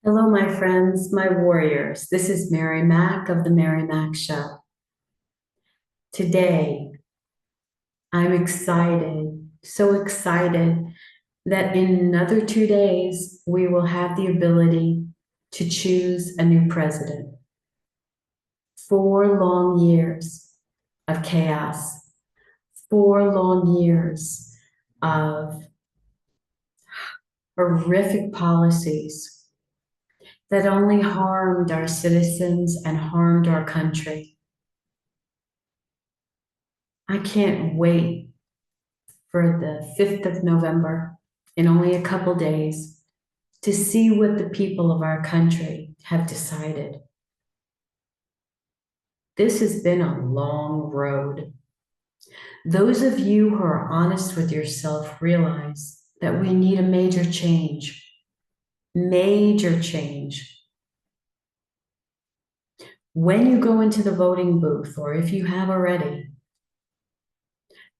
Hello, my friends, my warriors. This is Mary Mack of The Mary Mack Show. Today, I'm excited, so excited that in another 2 days, we will have the ability to choose a new president. 4 long years of chaos, 4 long years of horrific policies that only harmed our citizens and harmed our country. I can't wait for the 5th of November in only a couple days to see what the people of our country have decided. This has been a long road. Those of you who are honest with yourself realize that we need a major change. Major change. When you go into the voting booth, or if you have already,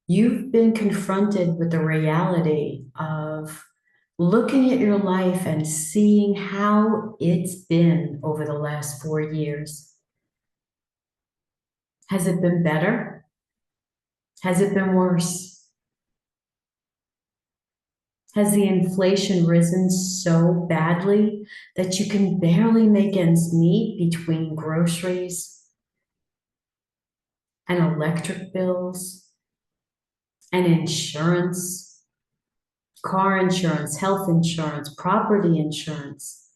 you've been confronted with the reality of looking at your life and seeing how it's been over the last 4 years. Has it been better? Has it been worse? Has the inflation risen so badly that you can barely make ends meet between groceries and electric bills and insurance, car insurance, health insurance, property insurance?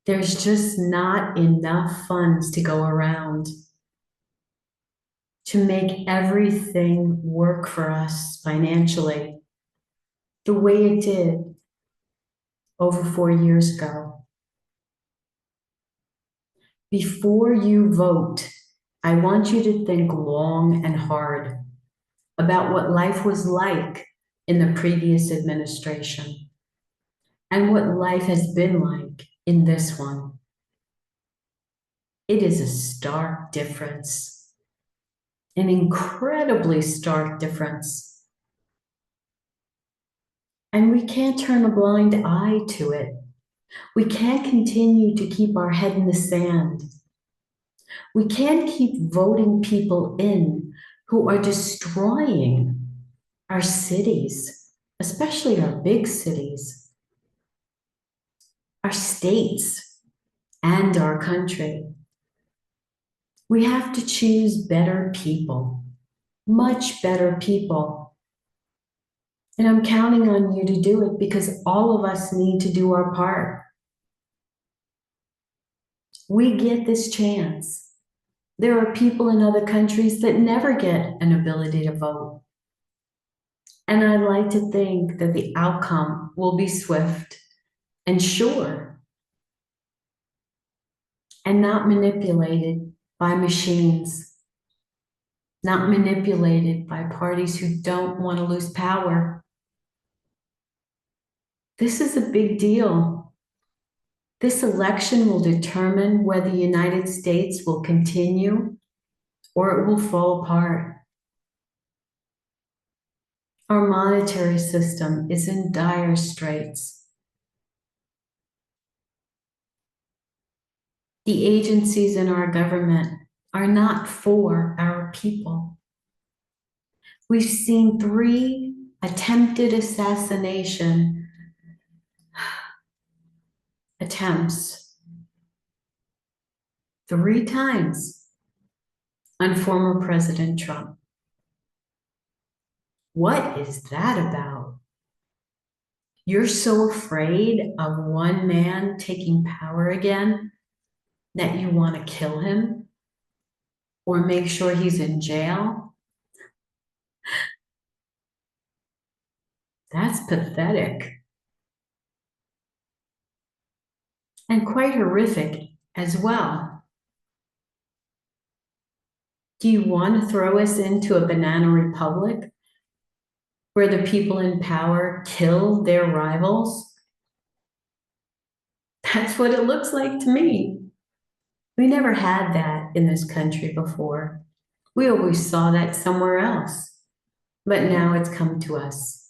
There's just not enough funds to go around to make everything work for us financially the way it did over 4 years ago. Before you vote, I want you to think long and hard about what life was like in the previous administration and what life has been like in this one. It is a stark difference. An incredibly stark difference. And we can't turn a blind eye to it. We can't continue to keep our head in the sand. We can't keep voting people in who are destroying our cities, especially our big cities, our states, and our country. We have to choose better people, much better people. And I'm counting on you to do it because all of us need to do our part. We get this chance. There are people in other countries that never get an ability to vote. And I'd like to think that the outcome will be swift and sure and not manipulated by machines, not manipulated by parties who don't want to lose power. This is a big deal. This election will determine whether the United States will continue or it will fall apart. Our monetary system is in dire straits. The agencies in our government are not for our people. We've seen 3 attempted assassination attempts 3 times on former President Trump. What is that about? You're so afraid of one man taking power again that you want to kill him or make sure he's in jail? That's pathetic and quite horrific as well. Do you want to throw us into a banana republic where the people in power kill their rivals? That's what it looks like to me. We never had that in this country before. We always saw that somewhere else, but now it's come to us.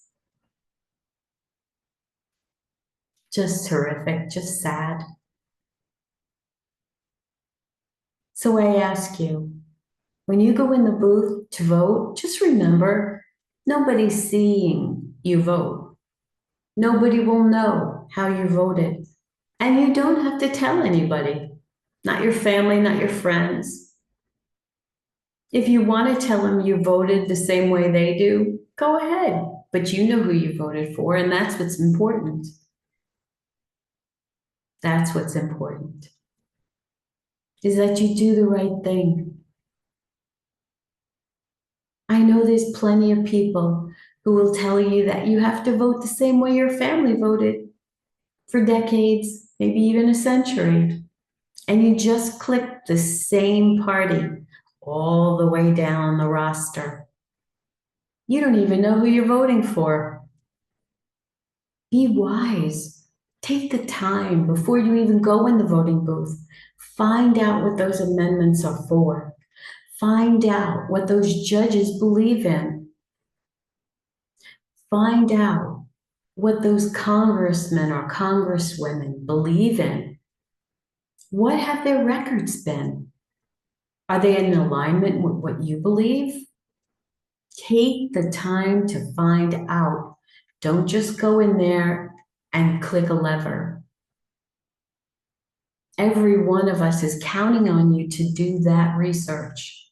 Just horrific, just sad. So I ask you, when you go in the booth to vote, just remember nobody's seeing you vote. Nobody will know how you voted. And you don't have to tell anybody, not your family, not your friends. If you want to tell them you voted the same way they do, go ahead. But you know who you voted for, and that's what's important. That's what's important, is that you do the right thing. I know there's plenty of people who will tell you that you have to vote the same way your family voted for decades, maybe even a century. And you just click the same party all the way down the roster. You don't even know who you're voting for. Be wise. Take the time before you even go in the voting booth. Find out what those amendments are for. Find out what those judges believe in. Find out what those congressmen or congresswomen believe in. What have their records been? Are they in alignment with what you believe? Take the time to find out. Don't just go in there and click a lever. Every one of us is counting on you to do that research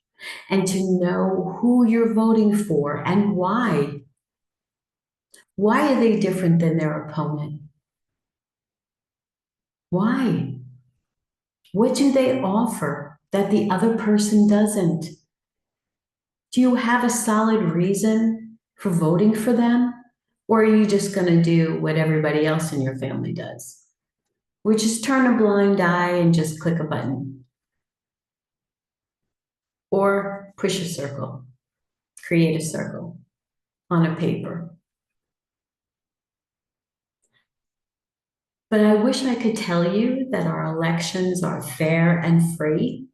and to know who you're voting for and why. Why are they different than their opponent? Why? What do they offer that the other person doesn't? Do you have a solid reason for voting for them? Or are you just going to do what everybody else in your family does, which is turn a blind eye and just click a button or push a circle, create a circle on a paper? But I wish I could tell you that our elections are fair and free,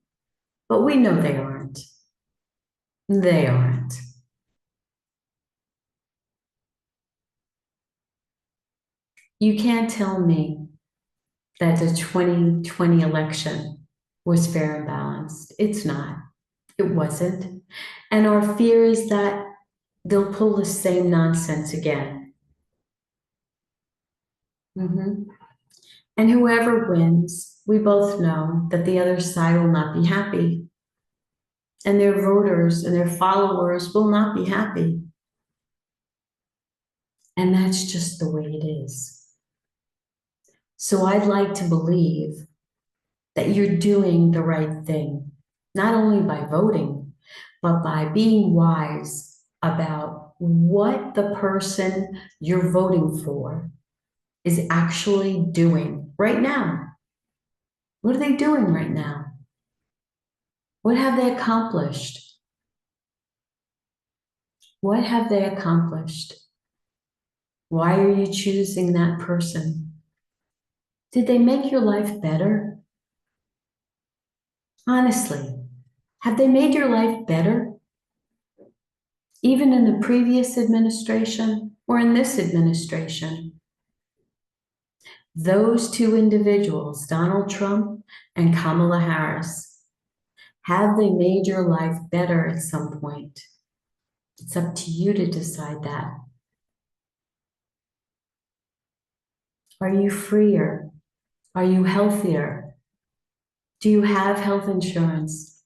but we know they aren't. They aren't. You can't tell me that the 2020 election was fair and balanced. It's not. It wasn't. And our fear is that they'll pull the same nonsense again. Mhm. And whoever wins, we both know that the other side will not be happy. And their voters and their followers will not be happy. And that's just the way it is. So I'd like to believe that you're doing the right thing, not only by voting, but by being wise about what the person you're voting for is actually doing right now. What are they doing right now? What have they accomplished? What have they accomplished? Why are you choosing that person? Did they make your life better? Honestly, have they made your life better? Even in the previous administration or in this administration? Those two individuals, Donald Trump and Kamala Harris, have they made your life better at some point? It's up to you to decide that. Are you freer? Are you healthier? Do you have health insurance?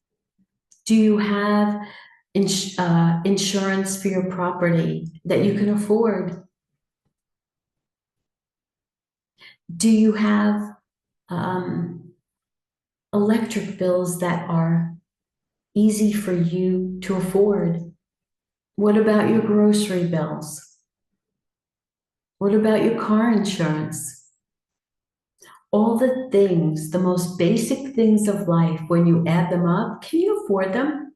Do you have insurance for your property that you can afford? Do you have um, electric bills that are easy for you to afford? What about your grocery bills? What about your car insurance? All the things, the most basic things of life, when you add them up, can you afford them?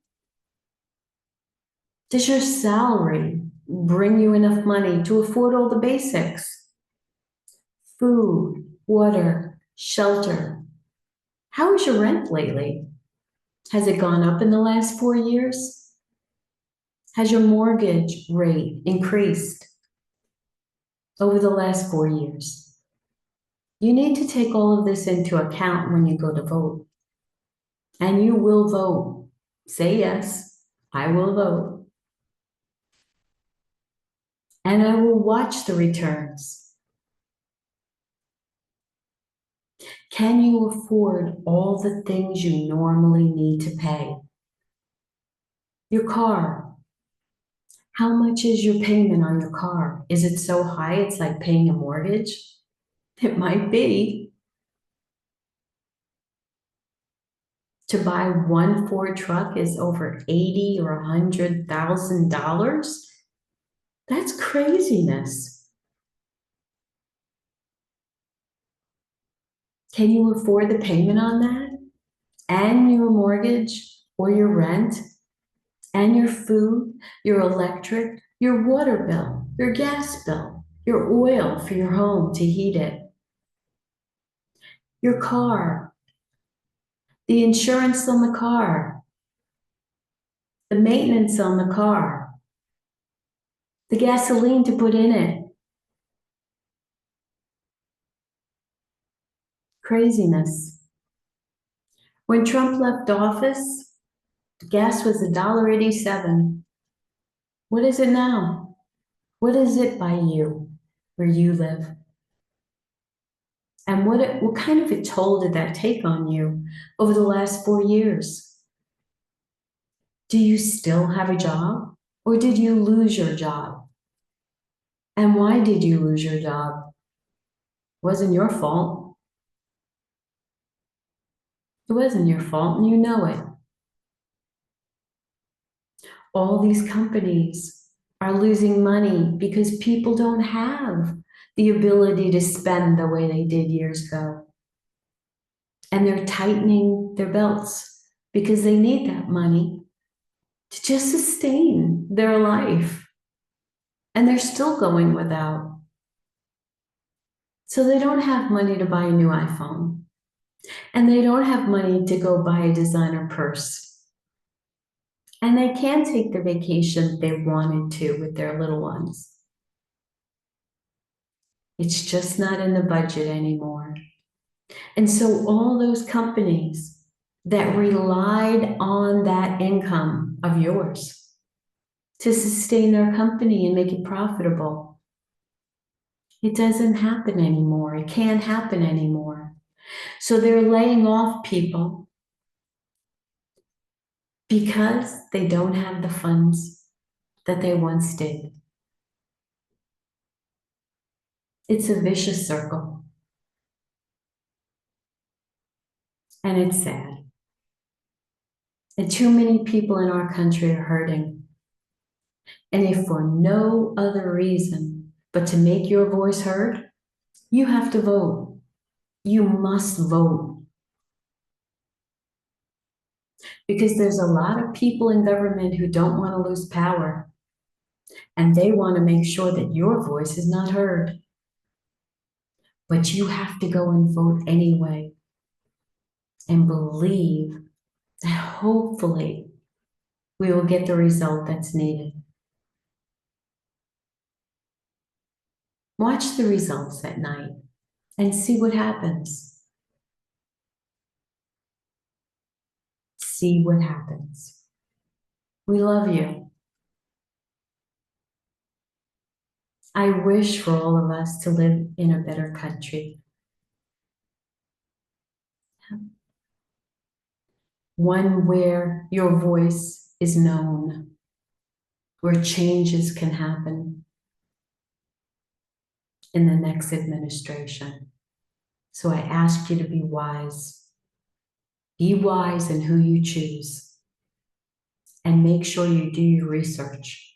Does your salary bring you enough money to afford all the basics? Food, water, shelter. How is your rent lately? Has it gone up in the last 4 years? Has your mortgage rate increased over the last 4 years? You need to take all of this into account when you go to vote. And you will vote. Say yes, I will vote. And I will watch the returns. Can you afford all the things you normally need to pay? Your car. How much is your payment on your car? Is it so high it's like paying a mortgage? It might be. To buy one Ford truck is over 80 or $100,000. That's craziness. Can you afford the payment on that? And your mortgage or your rent and your food, your electric, your water bill, your gas bill, your oil for your home to heat it, your car, the insurance on the car, the maintenance on the car, the gasoline to put in it. Craziness. When Trump left office, gas was $1.87. What is it now? What is it by you, where you live? And what kind of a toll did that take on you over the last 4 years? Do you still have a job, or did you lose your job? And why did you lose your job? It wasn't your fault. It wasn't your fault, and you know it. All these companies are losing money because people don't have the ability to spend the way they did years ago. And they're tightening their belts because they need that money to just sustain their life. And they're still going without. So they don't have money to buy a new iPhone. And they don't have money to go buy a designer purse. And they can't take the vacation they wanted to with their little ones. It's just not in the budget anymore. And so all those companies that relied on that income of yours to sustain their company and make it profitable, it doesn't happen anymore. It can't happen anymore. So they're laying off people because they don't have the funds that they once did. It's a vicious circle. And it's sad. And too many people in our country are hurting. And if for no other reason but to make your voice heard, you have to vote. You must vote. Because there's a lot of people in government who don't want to lose power. And they want to make sure that your voice is not heard. But you have to go and vote anyway. And believe that hopefully we will get the result that's needed. Watch the results at night and see what happens. See what happens. We love you. I wish for all of us to live in a better country. One where your voice is known, where changes can happen in the next administration. So I ask you to be wise. Be wise in who you choose. And make sure you do your research.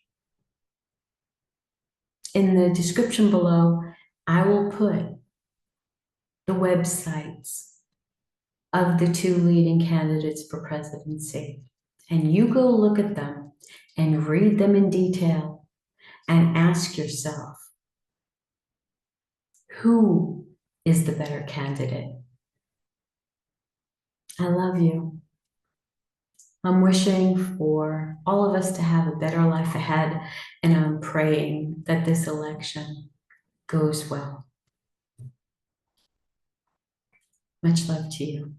In the description below, I will put the websites of the two leading candidates for presidency. And you go look at them and read them in detail and ask yourself, who is the better candidate? I love you. I'm wishing for all of us to have a better life ahead, and I'm praying that this election goes well. Much love to you.